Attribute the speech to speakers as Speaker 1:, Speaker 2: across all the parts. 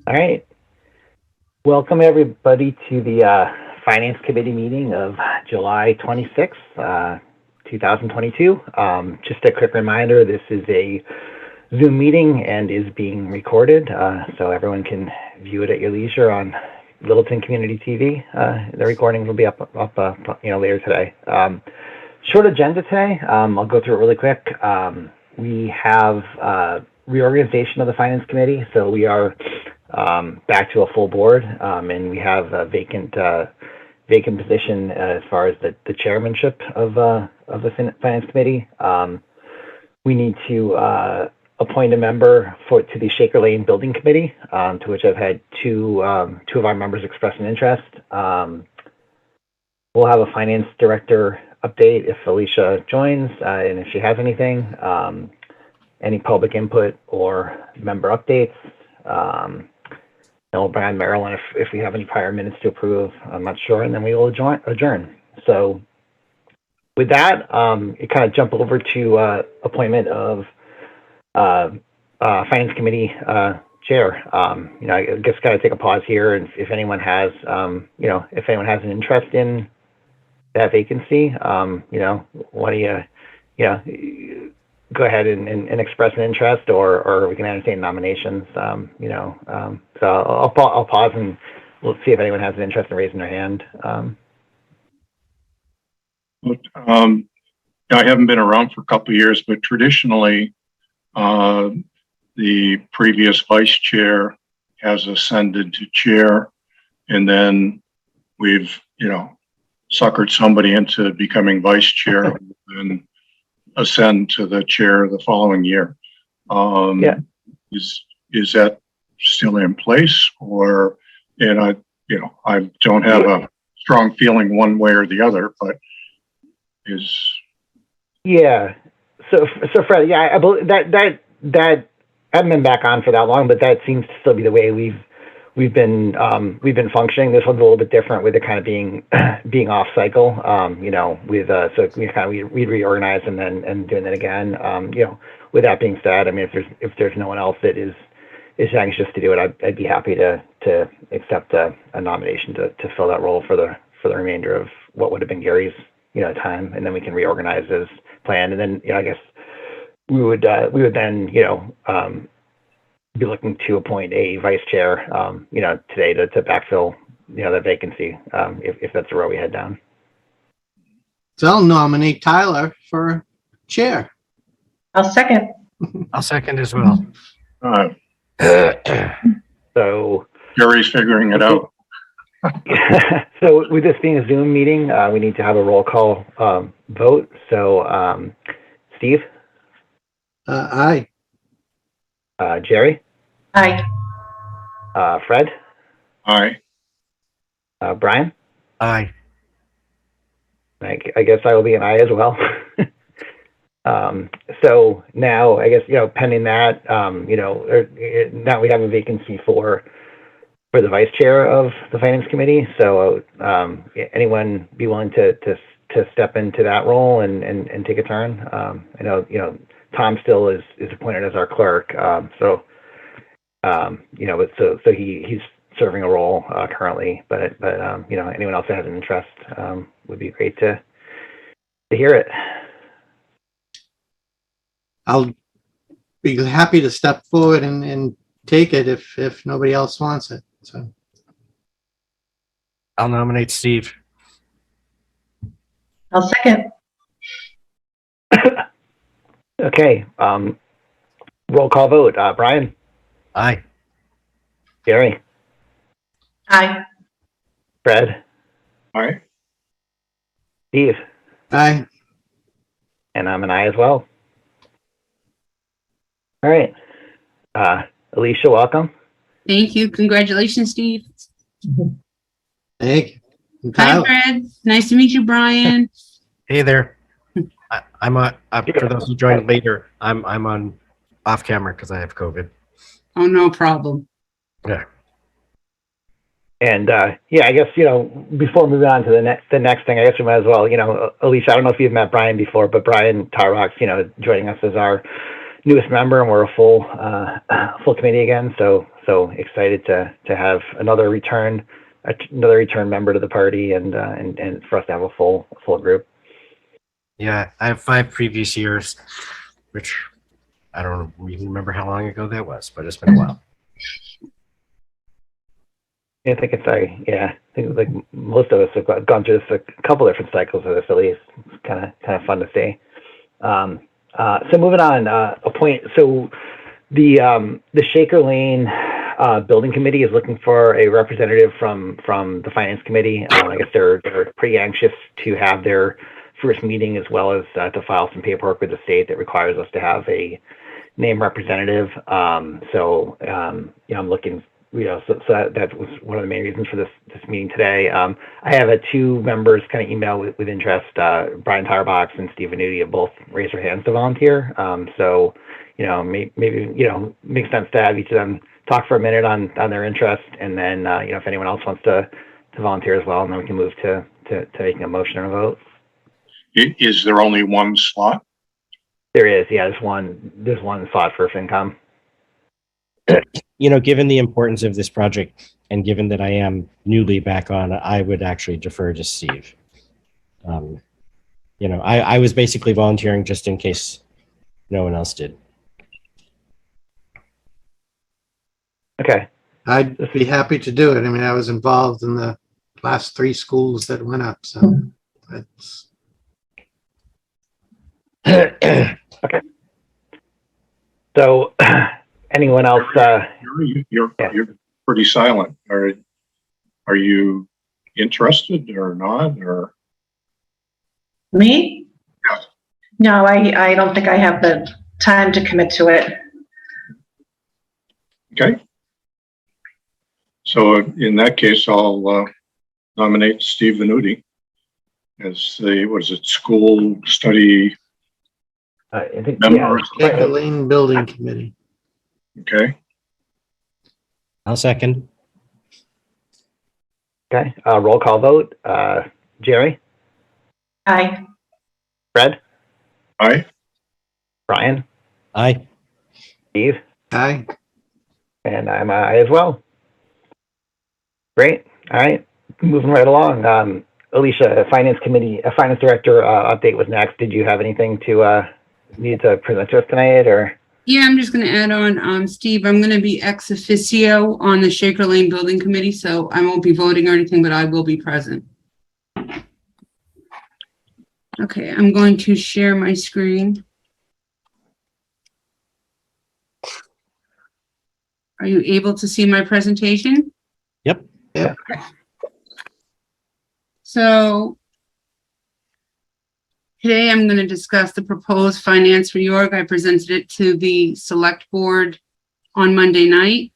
Speaker 1: All right. Welcome everybody to the Finance Committee meeting of July 26th, 2022. Just a quick reminder, this is a Zoom meeting and is being recorded, so everyone can view it at your leisure on Littleton Community TV. The recording will be up later today. Short agenda today. I'll go through it really quick. We have reorganization of the Finance Committee, so we are back to a full board, and we have a vacant position as far as the chairmanship of the Finance Committee. We need to appoint a member to the Shaker Lane Building Committee, to which I've had two of our members express an interest. We'll have a finance director update if Alicia joins, and if she has anything, any public input or member updates. And we'll bring on Marilyn if we have any prior minutes to approve. I'm not sure, and then we will adjourn. So with that, you kind of jump over to appointment of Finance Committee chair. I guess got to take a pause here, and if anyone has, if anyone has an interest in that vacancy, why don't you, go ahead and express an interest, or we can entertain nominations. So I'll pause and we'll see if anyone has an interest in raising their hand.
Speaker 2: I haven't been around for a couple of years, but traditionally, the previous vice chair has ascended to chair, and then we've, suckered somebody into becoming vice chair and ascend to the chair the following year. Is that still in place, or, and I don't have a strong feeling one way or the other, but
Speaker 1: So Fred, I believe that I haven't been back on for that long, but that seems to still be the way we've been functioning. This one's a little bit different with it kind of being off cycle, so we reorganize and then doing it again. With that being said, I mean, if there's no one else that is anxious to do it, I'd be happy to accept a nomination to fill that role for the remainder of what would have been Gary's time, and then we can reorganize as planned. And then I guess we would then be looking to appoint a vice chair today to backfill that vacancy, if that's the road we head down.
Speaker 3: So I'll nominate Tyler for chair.
Speaker 4: I'll second.
Speaker 5: I'll second as well.
Speaker 1: So
Speaker 2: Gary's figuring it out.
Speaker 1: So with this being a Zoom meeting, we need to have a roll call vote. So Steve?
Speaker 3: Aye.
Speaker 1: Jerry?
Speaker 4: Aye.
Speaker 1: Fred?
Speaker 2: Aye.
Speaker 1: Brian?
Speaker 5: Aye.
Speaker 1: I guess I will be an aye as well. So now, I guess, pending that, now we have a vacancy for the vice chair of the Finance Committee. So anyone be willing to step into that role and take a turn? I know, Tom still is appointed as our clerk. So he's serving a role currently, but anyone else that has an interest would be great to hear it.
Speaker 3: I'll be happy to step forward and take it if nobody else wants it. So
Speaker 5: I'll nominate Steve.
Speaker 4: I'll second.
Speaker 1: Okay. Roll call vote. Brian?
Speaker 5: Aye.
Speaker 1: Gary?
Speaker 4: Aye.
Speaker 1: Fred?
Speaker 2: Aye.
Speaker 1: Steve?
Speaker 3: aye.
Speaker 1: And I'm an aye as well. All right. Alicia, welcome.
Speaker 6: Thank you. Congratulations, Steve.
Speaker 3: Thank you.
Speaker 6: Hi, Fred. Nice to meet you, Brian.
Speaker 5: Hey there. I'm for those who joined later, I'm on off camera because I have COVID.
Speaker 6: Oh, no problem.
Speaker 5: Yeah.
Speaker 1: And I guess, before moving on to the next thing, I guess we might as well, Alicia, I don't know if you've met Brian before, but Brian Tyrock's, joining us as our newest member, and we're a full committee again. So So excited to have another return member to the party, and for us to have a full group.
Speaker 5: Yeah, I have 5 previous years, which I don't even remember how long ago that was, but it's been a while.
Speaker 1: I think I think like most of us have gone through this a couple different cycles of this at least. It's kind of fun to see. So moving on, so the Shaker Lane building committee is looking for a representative from the finance committee. I guess they're pretty anxious to have their first meeting, as well as to file some paperwork with the state that requires us to have a named representative. So I'm looking. So that was one of the main reasons for this meeting today. I have 2 members kind of email with interest. Brian Tarbox and Steve Venuti have both raised their hands to volunteer. So maybe makes sense to have each of them talk for a minute on their interest, and then if anyone else wants to volunteer as well, and then we can move to making a motion or a vote.
Speaker 2: Is there only one slot?
Speaker 1: There is, yeah. There's one slot for Fincom.
Speaker 5: Given the importance of this project, and given that I am newly back on, I would actually defer to Steve. I was basically volunteering just in case no one else did.
Speaker 1: Okay.
Speaker 3: I'd be happy to do it. I mean, I was involved in the last 3 schools that went up, so that's.
Speaker 1: Okay. So, anyone else?
Speaker 2: You're pretty silent. Are you interested or not? Or
Speaker 4: Me?
Speaker 2: Yeah.
Speaker 4: No, I don't think I have the time to commit to it.
Speaker 2: okay. So in that case, I'll nominate Steve Venuti as the school study
Speaker 1: I think
Speaker 2: member.
Speaker 3: Shaker Lane Building Committee.
Speaker 2: Okay.
Speaker 5: I'll second.
Speaker 1: Okay. Roll call vote. Jerry,
Speaker 4: Aye.
Speaker 1: Fred,
Speaker 2: Aye.
Speaker 1: Brian,
Speaker 5: Aye.
Speaker 1: Steve,
Speaker 3: Aye.
Speaker 1: and I'm I as well. Great. All right. Moving right along. Alicia, finance director update was next. Did you have anything to need to present to us tonight, or?
Speaker 6: Yeah, I'm just going to add on, Steve, I'm going to be ex officio on the Shaker Lane Building Committee, so I won't be voting or anything, but I will be present. Okay, I'm going to share my screen. Are you able to see my presentation?
Speaker 5: Yep.
Speaker 3: Yep.
Speaker 6: So today I'm going to discuss the proposed finance reorg. I presented it to the select board on Monday night.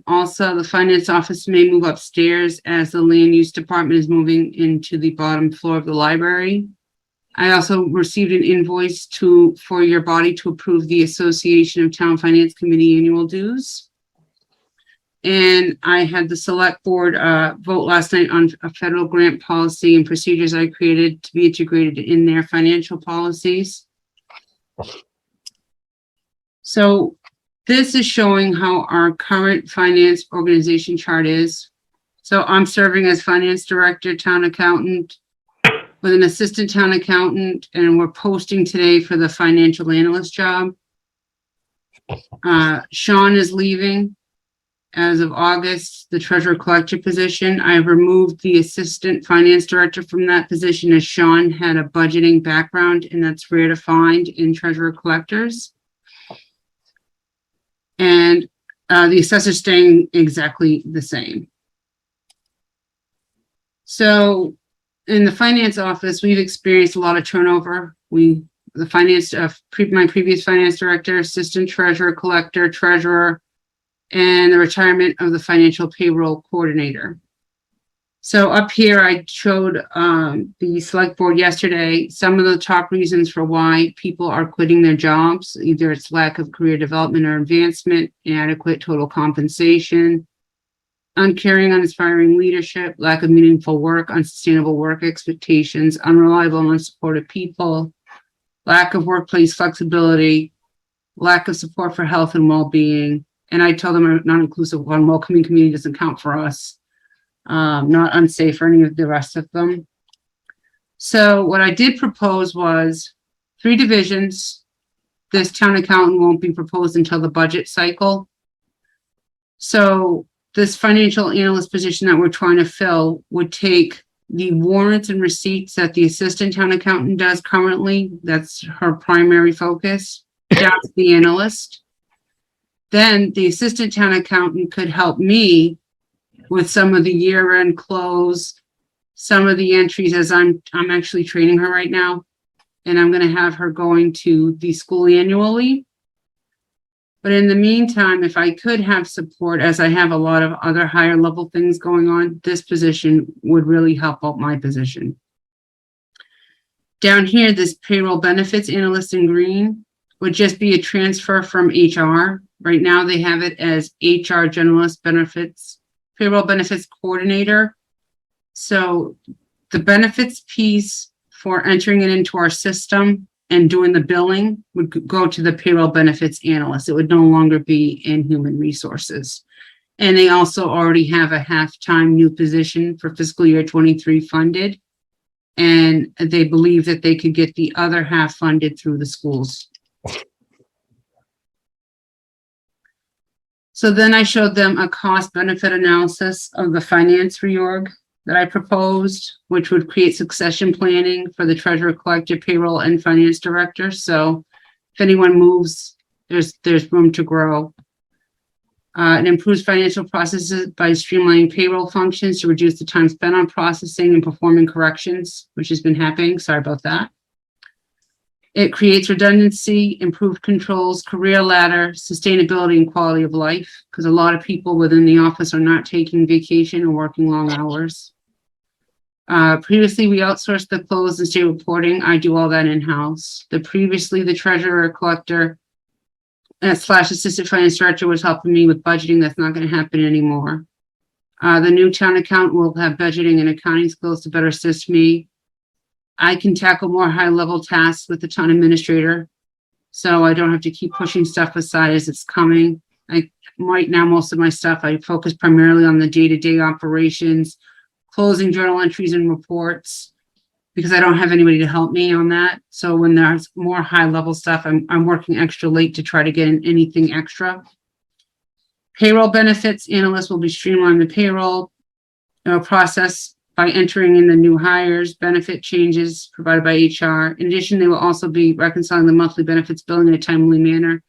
Speaker 6: Also, the finance office may move upstairs as the land use department is moving into the bottom floor of the library. I also received an invoice for your body to approve the Association of Town Finance Committee annual dues. And I had the select board vote last night on a federal grant policy and procedures I created to be integrated in their financial policies. So this is showing how our current finance organization chart is. So I'm serving as finance director, town accountant, with an assistant town accountant, and we're posting today for the financial analyst job. Sean is leaving as of August, the treasurer collector position. I've removed the assistant finance director from that position, as Sean had a budgeting background, and that's rare to find in treasurer collectors. And the assessor's staying exactly the same. So in the finance office, we've experienced a lot of turnover. My previous finance director, assistant treasurer collector, treasurer, and the retirement of the financial payroll coordinator. So up here, I showed the select board yesterday some of the top reasons for why people are quitting their jobs. Either it's lack of career development or advancement, inadequate total compensation, uncaring, uninspiring leadership, lack of meaningful work, unsustainable work expectations, unreliable and unsupported people, lack of workplace flexibility, lack of support for health and well-being, And I told them a non-inclusive one, welcoming community doesn't count for us. Not unsafe for any of the rest of them. So what I did propose was 3 divisions. This town accountant won't be proposed until the budget cycle. So this financial analyst position that we're trying to fill would take the warrants and receipts that the assistant town accountant does currently. That's her primary focus. Down to the analyst. Then the assistant town accountant could help me with some of the year-end close, some of the entries, as I'm actually training her right now. And I'm going to have her going to the school annually. But in the meantime, if I could have support, as I have a lot of other higher level things going on, this position would really help out my position. Down here, this payroll benefits analyst in green would just be a transfer from HR. Right now, they have it as HR generalist benefits, payroll benefits coordinator. So the benefits piece for entering it into our system and doing the billing would go to the payroll benefits analyst. It would no longer be in human resources. And they also already have a half-time new position for fiscal year 23 funded. And they believe that they could get the other half funded through the schools. So then I showed them a cost benefit analysis of the finance reorg that I proposed, which would create succession planning for the treasurer, collector, payroll, and finance director. So if anyone moves, there's room to grow. It improves financial processes by streamlining payroll functions to reduce the time spent on processing and performing corrections, which has been happening. Sorry about that. It creates redundancy, improved controls, career ladder, sustainability, and quality of life, because a lot of people within the office are not taking vacation or working long hours. Previously, we outsourced the close and state reporting. I do all that in-house. Previously, the treasurer, collector, / assistant finance director was helping me with budgeting. That's not going to happen anymore. The new town accountant will have budgeting and accounting skills to better assist me. I can tackle more high-level tasks with the town administrator, so I don't have to keep pushing stuff aside as it's coming. Right now, most of my stuff, I focus primarily on the day-to-day operations, closing journal entries and reports, because I don't have anybody to help me on that. So when there's more high-level stuff, I'm working extra late to try to get in anything extra. Payroll benefits analyst will be streamlining the payroll process by entering in the new hires, benefit changes provided by HR. In addition, they will also be reconciling the monthly benefits billing in a timely manner.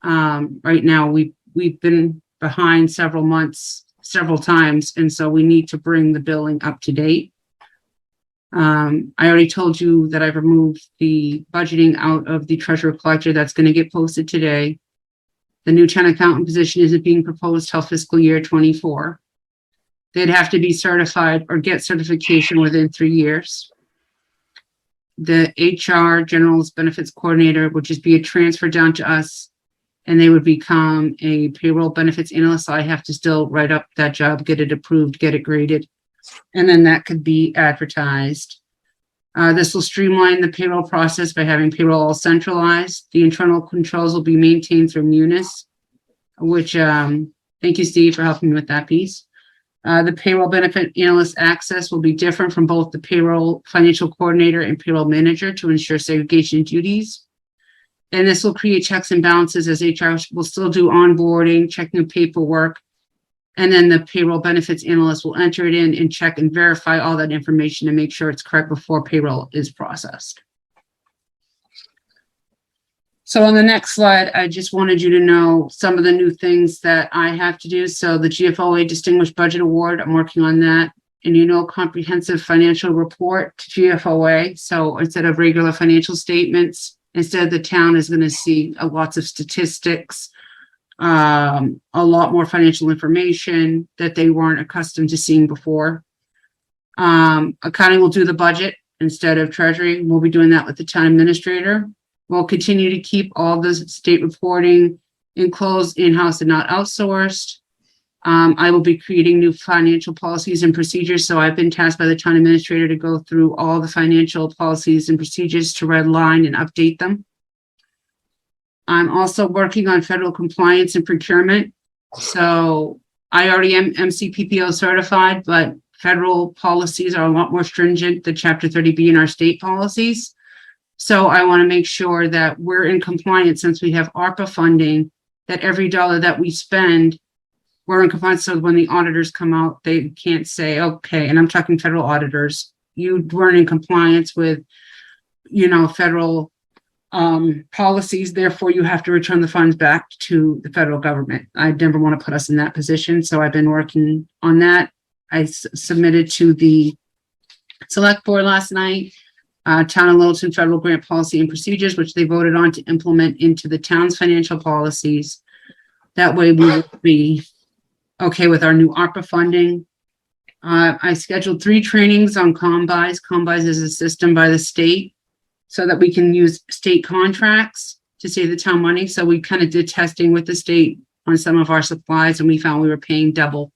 Speaker 6: Right now, we've been behind several months, several times, and so we need to bring the billing up to date. I already told you that I've removed the budgeting out of the treasurer collector. That's going to get posted today. The new town accountant position isn't being proposed till fiscal year 24. They'd have to be certified or get certification within 3 years. The HR generalist benefits coordinator would just be a transfer down to us, and they would become a payroll benefits analyst. So I have to still write up that job, get it approved, get it graded, and then that could be advertised. This will streamline the payroll process by having payroll all centralized. The internal controls will be maintained through Munis, which, thank you, Steve, for helping me with that piece. The payroll benefit analyst access will be different from both the payroll financial coordinator and payroll manager to ensure segregation duties. And this will create checks and balances, as HR will still do onboarding, checking the paperwork. And then the payroll benefits analyst will enter it in and check and verify all that information to make sure it's correct before payroll is processed. So on the next slide, I just wanted you to know some of the new things that I have to do. So the GFOA Distinguished Budget Award, I'm working on that. And comprehensive financial report to GFOA. So instead of regular financial statements, instead the town is going to see lots of statistics, a lot more financial information that they weren't accustomed to seeing before. Accounting will do the budget instead of treasury. We'll be doing that with the town administrator. We'll continue to keep all the state reporting enclosed in-house and not outsourced. I will be creating new financial policies and procedures. So I've been tasked by the town administrator to go through all the financial policies and procedures to redline and update them. I'm also working on federal compliance and procurement. So I already am MCPPO certified, but federal policies are a lot more stringent than Chapter 30B in our state policies. So I want to make sure that we're in compliance since we have ARPA funding, that every dollar that we spend, we're in compliance. So when the auditors come out, they can't say, okay, and I'm talking federal auditors, you weren't in compliance with, federal policies, therefore you have to return the funds back to the federal government. I never want to put us in that position. So I've been working on that. I submitted to the select board last night, Town of Littleton Federal Grant Policy and Procedures, which they voted on to implement into the town's financial policies. That way we will be okay with our new ARPA funding. I scheduled 3 trainings on Combis. Combis is a system by the state so that we can use state contracts to save the town money. So we kind of did testing with the state on some of our supplies, and we found we were paying double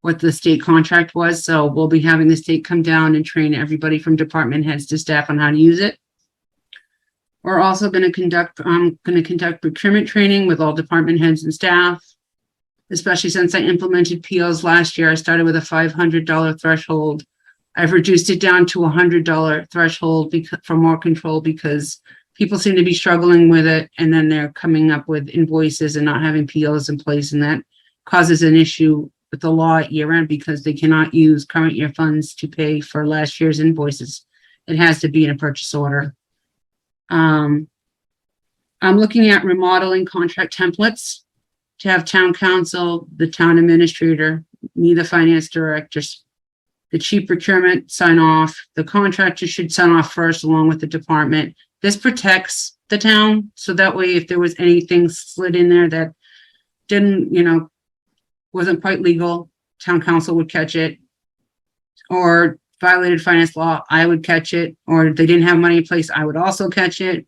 Speaker 6: what the state contract was. So we'll be having the state come down and train everybody from department heads to staff on how to use it. We're also going to conduct procurement training with all department heads and staff, especially since I implemented POs last year. I started with a $500 threshold. I've reduced it down to $100 threshold for more control, because people seem to be struggling with it, and then they're coming up with invoices and not having POs in place, and that causes an issue with the law at year end because they cannot use current year funds to pay for last year's invoices. It has to be in a purchase order. I'm looking at remodeling contract templates to have town council, the town administrator, me, the finance director, the chief procurement sign off. The contractor should sign off first along with the department. This protects the town. So that way, if there was anything slid in there that didn't, wasn't quite legal, town council would catch it, or violated finance law, I would catch it, or if they didn't have money in place, I would also catch it.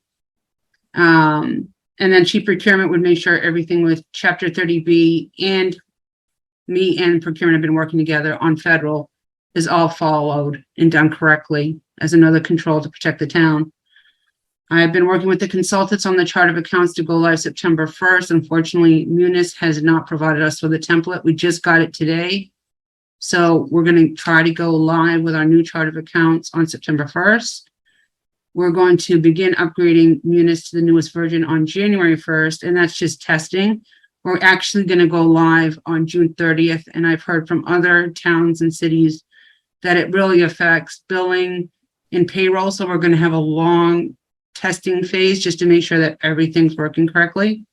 Speaker 6: And then chief procurement would make sure everything with Chapter 30B and me and procurement have been working together on federal is all followed and done correctly as another control to protect the town. I've been working with the consultants on the chart of accounts to go live September 1st. Unfortunately, Munis has not provided us with a template. We just got it today. So we're going to try to go live with our new chart of accounts on September 1st. We're going to begin upgrading Munis to the newest version on January 1st, and that's just testing. We're actually going to go live on June 30th, and I've heard from other towns and cities that it really affects billing and payroll. So we're going to have a long testing phase just to make sure that everything's working correctly.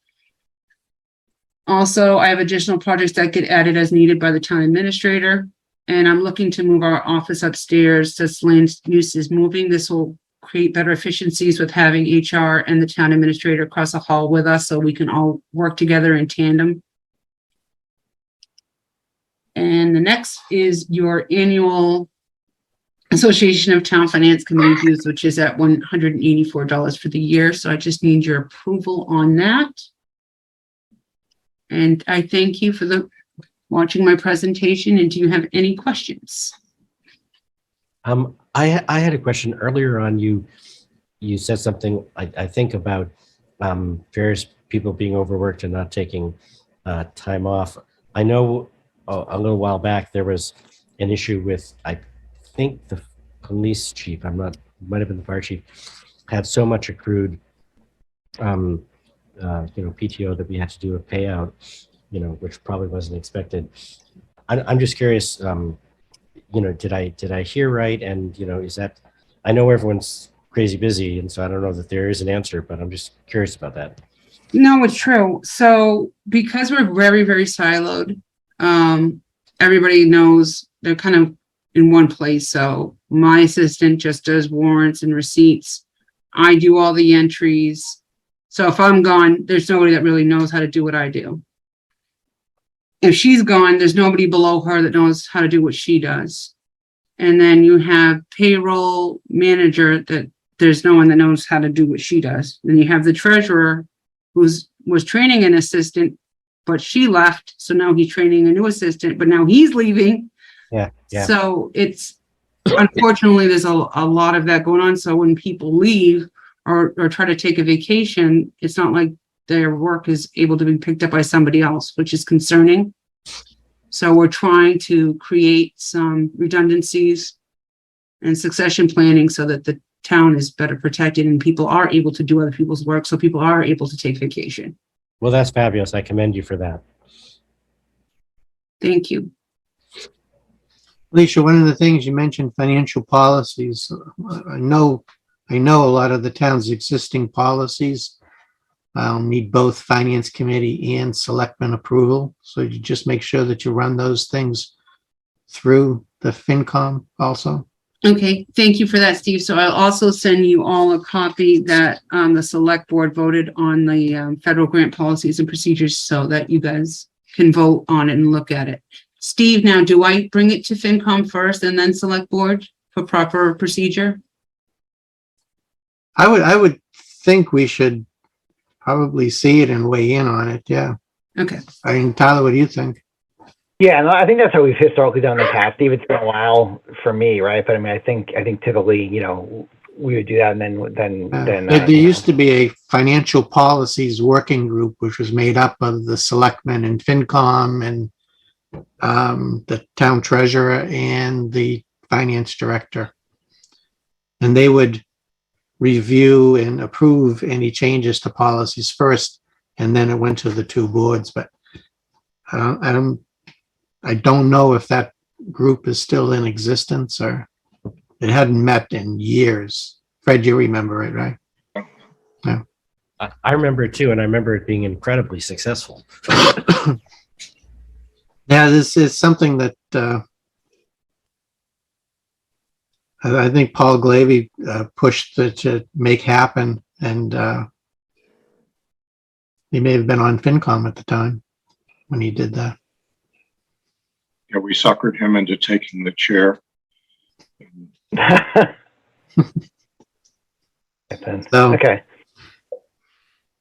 Speaker 6: Also, I have additional projects that get added as needed by the town administrator, and I'm looking to move our office upstairs since land use is moving. This will create better efficiencies with having HR and the town administrator across the hall with us so we can all work together in tandem. And the next is your annual Association of Town Finance Committee dues, which is at $184 for the year. So I just need your approval on that. And I thank you for watching my presentation. And do you have any questions?
Speaker 5: I had a question earlier on. You said something, I think, about various people being overworked and not taking time off. I know a little while back there was an issue with, I think, the police chief, might have been the fire chief, had so much accrued PTO that we had to do a payout, which probably wasn't expected. I'm just curious, did I hear right? And, is that, I know everyone's crazy busy, and so I don't know that there is an answer, but I'm just curious about that.
Speaker 6: No, it's true. So because we're very, very siloed, everybody knows they're kind of in one place. So my assistant just does warrants and receipts. I do all the entries. So if I'm gone, there's nobody that really knows how to do what I do. If she's gone, there's nobody below her that knows how to do what she does. And then you have payroll manager that there's no one that knows how to do what she does. Then you have the treasurer was training an assistant, but she left. So now he's training a new assistant, but now he's leaving.
Speaker 5: Yeah.
Speaker 6: So it's, unfortunately, there's a lot of that going on. So when people leave or try to take a vacation, it's not like their work is able to be picked up by somebody else, which is concerning. So we're trying to create some redundancies and succession planning so that the town is better protected and people are able to do other people's work, so people are able to take vacation.
Speaker 5: Well, that's fabulous. I commend you for that.
Speaker 6: Thank you.
Speaker 3: Alicia, one of the things you mentioned, financial policies. I know a lot of the town's existing policies need both finance committee and selectmen approval. So you just make sure that you run those things through the Fincom also.
Speaker 6: Okay, thank you for that, Steve. So I'll also send you all a copy that the select board voted on the federal grant policies and procedures so that you guys can vote on it and look at it. Steve, now do I bring it to Fincom first and then select board for proper procedure?
Speaker 3: I would think we should probably see it and weigh in on it. Yeah.
Speaker 6: Okay,
Speaker 3: I mean, Tyler, what do you think?
Speaker 1: Yeah, no, I think that's how we've historically done in the past. Steve, it's been a while for me, right? But I mean, I think typically, we would do that, and then
Speaker 3: There used to be a financial policies working group, which was made up of the selectmen and Fincom and the town treasurer and the finance director. And they would review and approve any changes to policies first, and then it went to the two boards. But I don't know if that group is still in existence or it hadn't met in years. Fred, you remember it, right?
Speaker 5: I remember it too, and I remember it being incredibly successful.
Speaker 3: Yeah, this is something that I think Paul Glavy pushed to make happen, and he may have been on Fincom at the time when he did that.
Speaker 2: Yeah, we suckered him into taking the chair.
Speaker 3: So
Speaker 1: Okay.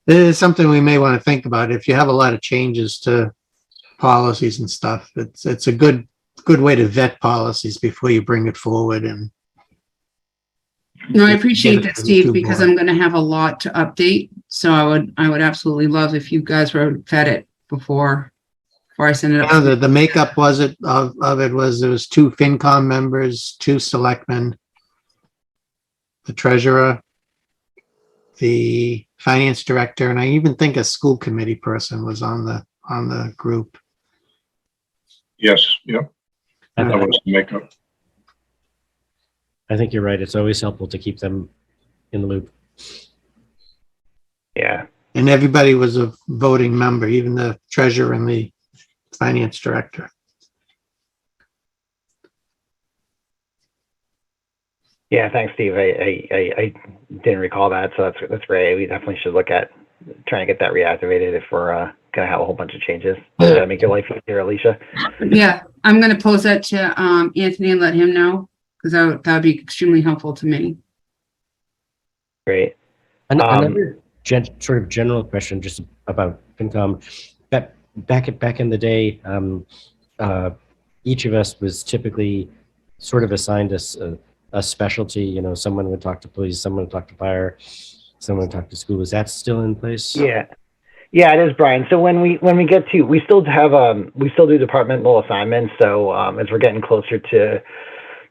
Speaker 3: it is something we may want to think about. If you have a lot of changes to policies and stuff, it's a good way to vet policies before you bring it forward. And
Speaker 6: no, I appreciate
Speaker 3: Get it
Speaker 6: that,
Speaker 3: to the
Speaker 6: Steve,
Speaker 3: two
Speaker 6: because
Speaker 3: board.
Speaker 6: I'm going to have a lot to update. So I would absolutely love if you guys were fed it before I send it up.
Speaker 3: the makeup of it was there was two Fincom members, two selectmen, the treasurer, the finance director, and I even think a school committee person was on the group.
Speaker 2: Yes, yep,
Speaker 5: I,
Speaker 2: that was the makeup.
Speaker 5: I think you're right. It's always helpful to keep them in the loop.
Speaker 1: Yeah.
Speaker 3: And everybody was a voting member, even the treasurer and the finance director.
Speaker 1: Yeah, thanks, Steve. I didn't recall that, so that's great. We definitely should look at trying to get that reactivated if we're gonna have a whole bunch of changes. Does that make your life easier, Alicia?
Speaker 6: Yeah, I'm going to pose that to Anthony and let him know, because that would be extremely helpful to me.
Speaker 1: Great.
Speaker 5: Another sort of general question just about Fincom. Back in the day, each of us was typically sort of assigned a specialty. Someone would talk to police, someone would talk to fire, someone would talk to school. Is that still in place?
Speaker 1: Yeah, it is, Brian. So when we get to, we still do departmental assignments. So as we're getting closer to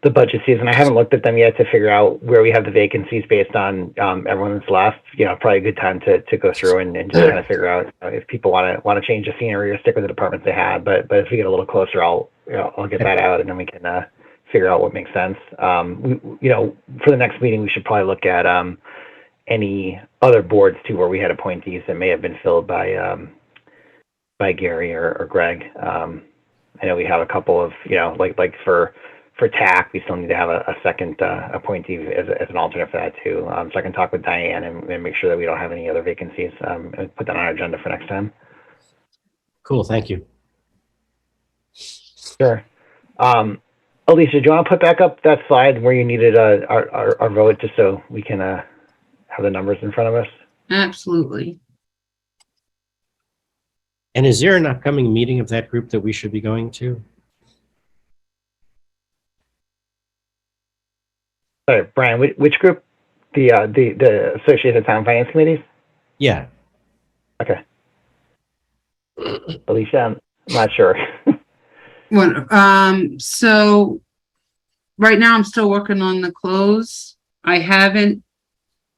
Speaker 1: the budget season, I haven't looked at them yet to figure out where we have the vacancies based on everyone that's left. Probably a good time to go through and just kind of figure out if people want to change the scenery or stick with the departments they had. But as we get a little closer, I'll get that out, and then we can figure out what makes sense. For the next meeting, we should probably look at any other boards too, where we had appointees that may have been filled by Gary or Greg. I know we have a couple of, like for TAC, we still need to have a second appointee as an alternate for that too. So I can talk with Diane and make sure that we don't have any other vacancies and put that on our agenda for next time.
Speaker 5: Cool. Thank you.
Speaker 1: Sure. Alicia, do you want to put back up that slide where you needed our vote just so we can have the numbers in front of us?
Speaker 6: Absolutely.
Speaker 5: And is there an upcoming meeting of that group that we should be going to?
Speaker 1: Sorry, Brian, which group? The Associated Town Finance Committees?
Speaker 5: Yeah.
Speaker 1: Okay. Alicia, I'm not sure.
Speaker 6: So right now I'm still working on the close. I haven't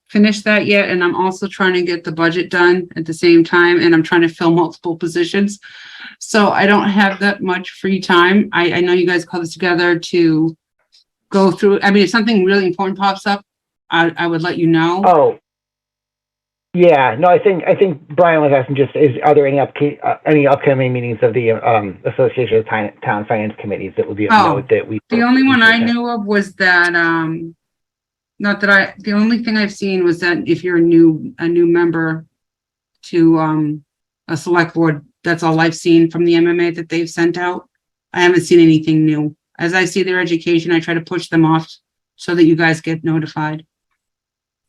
Speaker 6: finished that yet, and I'm also trying to get the budget done at the same time, and I'm trying to fill multiple positions. So I don't have that much free time. I know you guys call this together to go through. I mean, if something really important pops up, I would let you know.
Speaker 1: Oh, yeah. No, I think Brian was asking are there any upcoming meetings of the Association of Town Finance Committees that would be of
Speaker 6: Oh,
Speaker 1: note that we?
Speaker 6: The only one I knew of was that, the only thing I've seen was that if you're a new member to, a select board, that's all I've seen from the MMA that they've sent out. I haven't seen anything new. As I see their education, I try to push them off so that you guys get notified.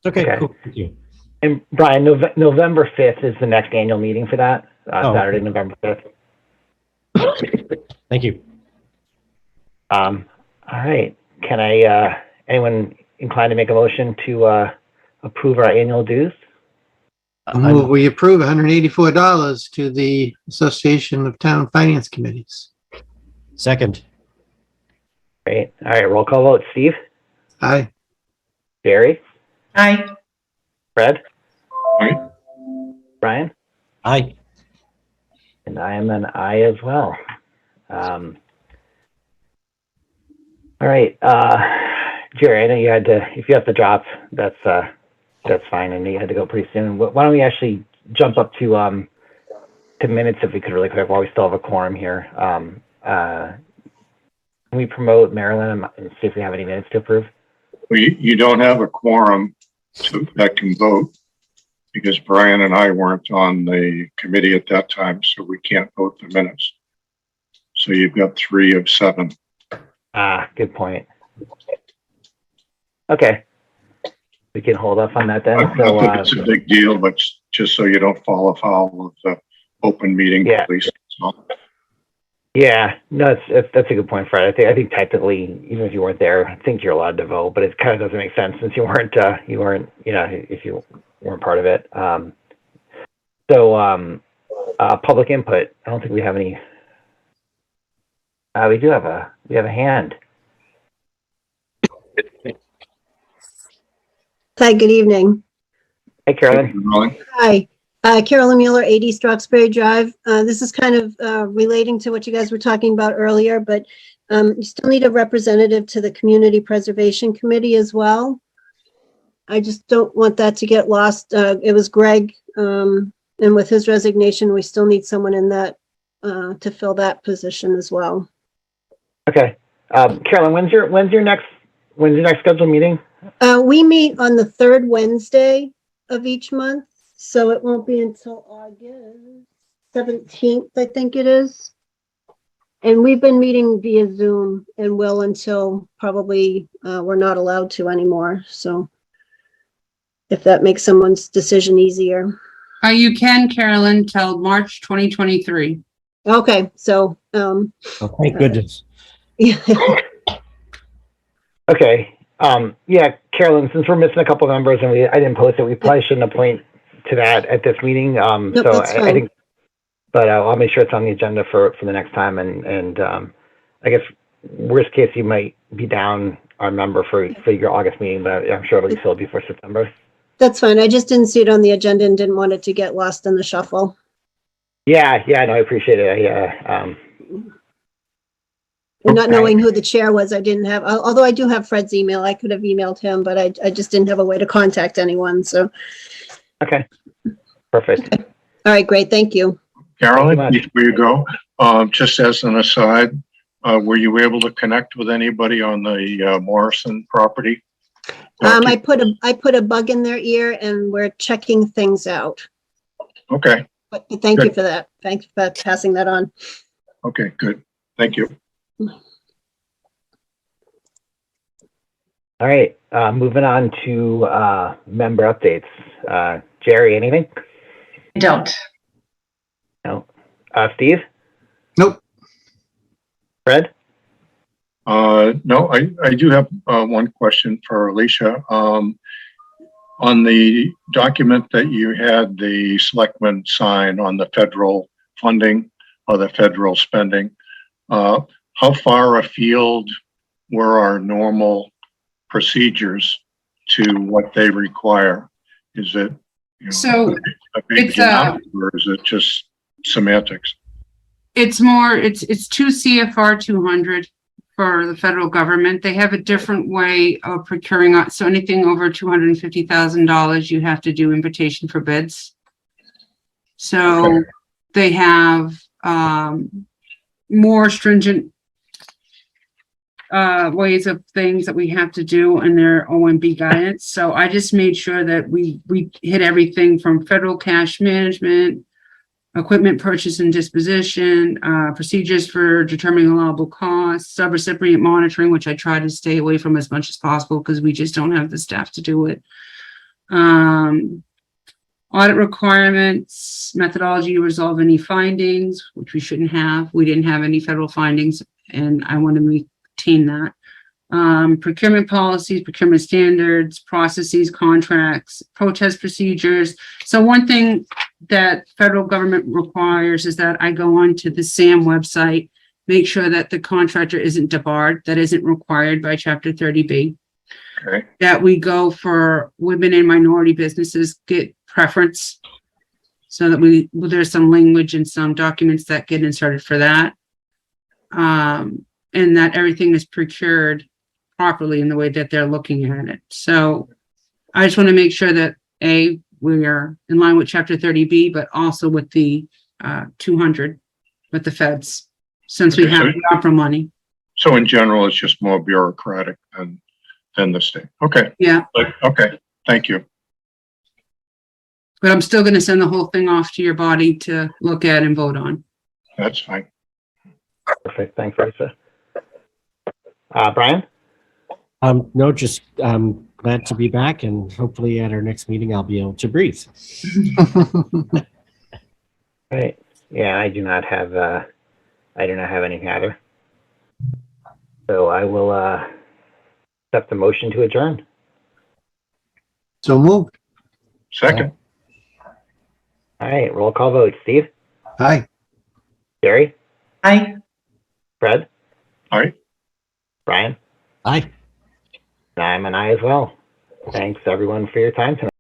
Speaker 5: Okay,
Speaker 1: Okay.
Speaker 5: cool. Thank you.
Speaker 1: And Brian, November 5th is the next annual meeting for that. Saturday, November 5th.
Speaker 5: Thank you.
Speaker 1: All right. Can anyone inclined to make a motion to approve our annual dues?
Speaker 3: We approve $184 to the Association of Town Finance Committees.
Speaker 5: Second.
Speaker 1: Great. All right. Roll call vote. Steve?
Speaker 3: Aye.
Speaker 1: Jerry?
Speaker 4: Aye.
Speaker 1: Fred?
Speaker 2: Aye.
Speaker 1: Brian?
Speaker 5: Aye.
Speaker 1: And I am an aye as well. All right. Jerry, I know you had to, if you have to drop, that's fine. I know you had to go pretty soon. Why don't we actually jump up to minutes if we could really quick while we still have a quorum here. Can we promote Marilyn and see if we have any minutes to approve?
Speaker 2: Well, you don't have a quorum that can vote because Brian and I weren't on the committee at that time, so we can't vote the minutes. So you've got 3 of 7.
Speaker 1: Good point. Okay. We can hold off on that then.
Speaker 2: I don't think it's a big deal, but just so you don't fall afoul of the open meeting police. So,
Speaker 1: yeah, no, that's a good point, Fred. I think technically, even if you weren't there, I think you're allowed to vote, but it kind of doesn't make sense since you weren't, if you weren't part of it. Public input. I don't think we have any. We have a hand.
Speaker 7: Hi, good evening.
Speaker 1: Hey, Carolyn.
Speaker 7: Hi, Carolyn Mueller, 80 Stroxbury Drive. This is kind of relating to what you guys were talking about earlier, but you still need a representative to the Community Preservation Committee as well. I just don't want that to get lost. It was Greg, and with his resignation, we still need someone in that to fill that position as well.
Speaker 1: Okay, Carolyn, when's your next scheduled meeting?
Speaker 7: We meet on the third Wednesday of each month, so it won't be until August 17th, I think it is. And we've been meeting via Zoom and will until probably we're not allowed to anymore. So if that makes someone's decision easier.
Speaker 6: You can, Carolyn, till March 2023.
Speaker 7: Okay, so
Speaker 5: Oh, thank goodness.
Speaker 7: yeah.
Speaker 1: Okay. Yeah, Carolyn, since we're missing a couple of members and I didn't post it, we probably shouldn't appoint to that at this meeting.
Speaker 7: Nope,
Speaker 1: So
Speaker 7: that's
Speaker 1: I
Speaker 7: fine.
Speaker 1: think, but I'll make sure it's on the agenda for the next time. And I guess worst case, you might be down our member for your August meeting, but I'm sure it'll be filled before September.
Speaker 7: That's fine. I just didn't see it on the agenda and didn't want it to get lost in the shuffle.
Speaker 1: Yeah, no, I appreciate it.
Speaker 7: And not knowing who the chair was, I didn't have, although I do have Fred's email, I could have emailed him, but I just didn't have a way to contact anyone, so.
Speaker 1: Okay, perfect.
Speaker 7: All right, great, thank you.
Speaker 2: Carolyn,
Speaker 1: Thank you much.
Speaker 2: before you go, just as an aside, were you able to connect with anybody on the Morrison property?
Speaker 7: I put a bug in their ear and we're checking things out.
Speaker 2: Okay,
Speaker 7: But thank you
Speaker 2: Good.
Speaker 7: for that. Thanks for passing that on.
Speaker 2: okay, good. Thank you.
Speaker 1: All right, moving on to member updates. Jerry, anything?
Speaker 4: I don't.
Speaker 1: No. Steve?
Speaker 3: Nope.
Speaker 1: Fred?
Speaker 2: No, I do have one question for Alicia. On the document that you had the selectmen sign on the federal funding or the federal spending, how far afield were our normal procedures to what they require? Is it,
Speaker 6: So
Speaker 2: a big
Speaker 6: it's,
Speaker 2: gap, or is it just semantics?
Speaker 6: it's more, it's 2 CFR 200 for the federal government. They have a different way of procuring, so anything over $250,000, you have to do invitation for bids. So
Speaker 2: Okay.
Speaker 6: they have more stringent ways of things that we have to do in their OMB guidance. So I just made sure that we hit everything from federal cash management, equipment purchase and disposition, procedures for determining allowable costs, subrecipient monitoring, which I try to stay away from as much as possible because we just don't have the staff to do it. Audit requirements, methodology to resolve any findings, which we shouldn't have. We didn't have any federal findings, and I want to retain that. Procurement policies, procurement standards, processes, contracts, protest procedures. So one thing that federal government requires is that I go onto the SAM website, make sure that the contractor isn't debarred, that isn't required by Chapter 30B.
Speaker 2: Okay.
Speaker 6: That we go for women and minority businesses get preference. So that there's some language and some documents that get inserted for that. And that everything is procured properly in the way that they're looking at it. So I just want to make sure that we are in line with Chapter 30B, but also with the 200 with the feds, since we
Speaker 2: Okay,
Speaker 6: have
Speaker 2: so-
Speaker 6: the opera money.
Speaker 2: So in general, it's just more bureaucratic than the state. Okay.
Speaker 6: Yeah,
Speaker 2: But, okay, thank you.
Speaker 6: but I'm still going to send the whole thing off to your body to look at and vote on.
Speaker 2: That's fine.
Speaker 1: Perfect. Thanks, Lisa. Brian?
Speaker 5: No, just glad to be back, and hopefully at our next meeting I'll be able to breathe.
Speaker 1: Right. Yeah, I do not have anything either. So I will accept the motion to adjourn.
Speaker 3: So moved.
Speaker 2: Second,
Speaker 1: All right, roll call vote. Steve?
Speaker 3: Aye.
Speaker 1: Gary?
Speaker 4: Aye.
Speaker 1: Fred?
Speaker 2: all right.
Speaker 1: Brian?
Speaker 5: Aye.
Speaker 1: I'm an aye as well. Thanks everyone for your time tonight.